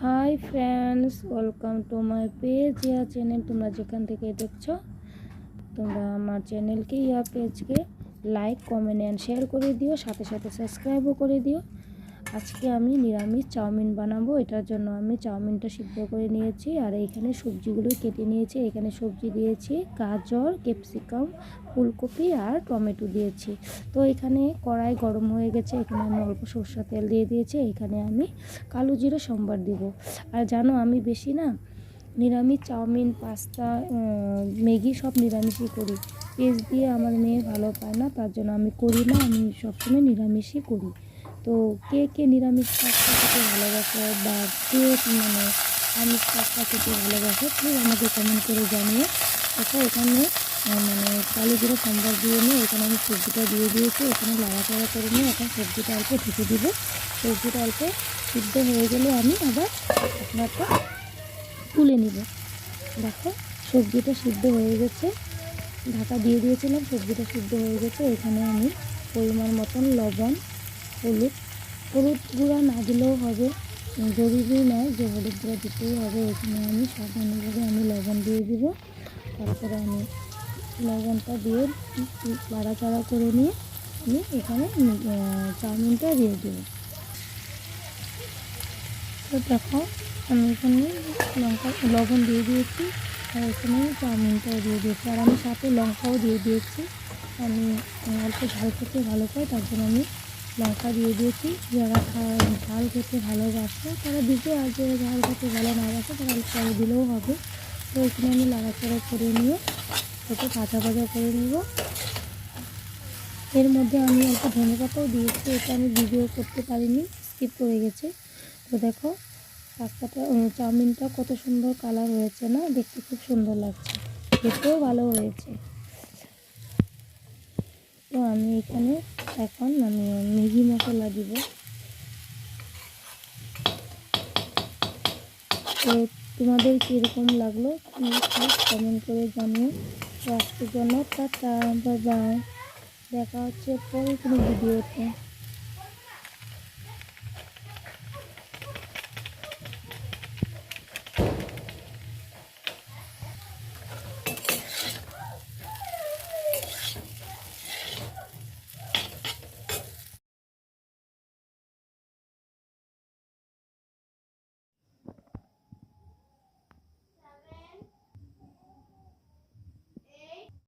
Hi friends, welcome to my page yeah channel. তোমরা যেখান থেকে দেখছো তোমরা আমার চ্যানেলকে ইয়া পেজকে লাইক, কমেন্ট অ্যান্ড শেয়ার করে দিও, সাথে সাথে সাবস্ক্রাইবও করে দিও। আজকে আমি নিরামিষ চাউমিন বানাবো। এটার জন্য আমি চাউমিনটা সিদ্ধ করে নিয়েছি আর এইখানে সবজিগুলো কেটে নিয়েছি। এখানে সবজি দিয়েছি গাজর, ক্যাপসিকাম, ফুলকপি আর টমেটো দিয়েছি। তো এখানে কড়াই গরম হয়ে গেছে, এখানে আমি অল্প সরষের তেল দিয়ে দিয়েছি। এখানে আমি কালো জিরে সম্বার দিব। আর জানো আমি বেশি না নিরামিষ চাউমিন, পাস্তা, ম্যাগি সব নিরামিষই করি। পেঁয়াজ দিয়ে আমার মেয়ে ভালো পায় না, তার জন্য আমি করি না। আমি সবসময় নিরামিষই করি। তো কে কে নিরামিষ পাস্তা খেতে ভালোবাসে বা কে আমিষ পাস্তা খেতে ভালোবাসে প্লিজ আমাকে কমেন্ট করে জানিয়ে। দেখো এখানে কালো জিরা সম্বার দিয়ে নিয়ে এখানে আমি সবজিটা দিয়ে দিয়েছি। এখানে লাড়াচাড়া করে নিয়ে এখন সবজিটা অল্প ঢেকে দিব। সবজিটা অল্প সিদ্ধ হয়ে গেলে আমি আবার আপনারটা তুলে নিব। দেখো সবজিটা সিদ্ধ হয়ে গেছে, ঢাকা দিয়ে দিয়েছিলাম, সবজিটা সিদ্ধ হয়ে গেছে। এখানে আমি পরিমাণ মতন লবণ, হলুদ গুঁড়া না দিলেও হবে, জরুরি নয় যে হলুদ গুঁড়া দিতেই হবে। এখানে আমি স্বাদ অনুযায়ী আমি লবণ দিয়ে দিব। তারপরে আমি লবণটা দিয়ে নাড়াচাড়া করে নিয়ে আমি এখানে চাউমিনটা দিয়ে দেবো। তো দেখো আমি এখানে লবণ দিয়ে দিয়েছি আর এখানে চাউমিনটাও দিয়ে দিয়েছি আর আমি সাথে লঙ্কাও দিয়ে দিয়েছি। আমি অল্প ঝাল খেতে ভালো পাই, তার জন্য আমি লঙ্কা দিয়ে দিয়েছি। যারা ঝাল খেতে ভালোবাসে তারা দিতে, আর যারা ঝাল খেতে ভালো না বাসে তারা পরে দিলেও হবে। তো এখানে আমি নাড়াচাড়া করে নিয়ে ওকে ভাজা ভাজা করে নিব। এর মধ্যে আমি অল্প ধনেপাতাও দিয়েছি, এটা আমি ভিডিও করতে পারিনি, স্কিপ করে গেছে। তো দেখো পাস্তাটা চাউমিনটা কত সুন্দর কালার হয়েছে না, দেখতে খুব সুন্দর লাগছে, খেতেও ভালো হয়েছে। তো আমি এখানে এখন ম্যাগি মশলা দিব। তো তোমাদের কীরকম লাগলো প্লিজ কমেন্ট করে জানিও। তো আজকের জন্য টাটা, বাই বাই, দেখা হচ্ছে পরে কোনো ভিডিওতে।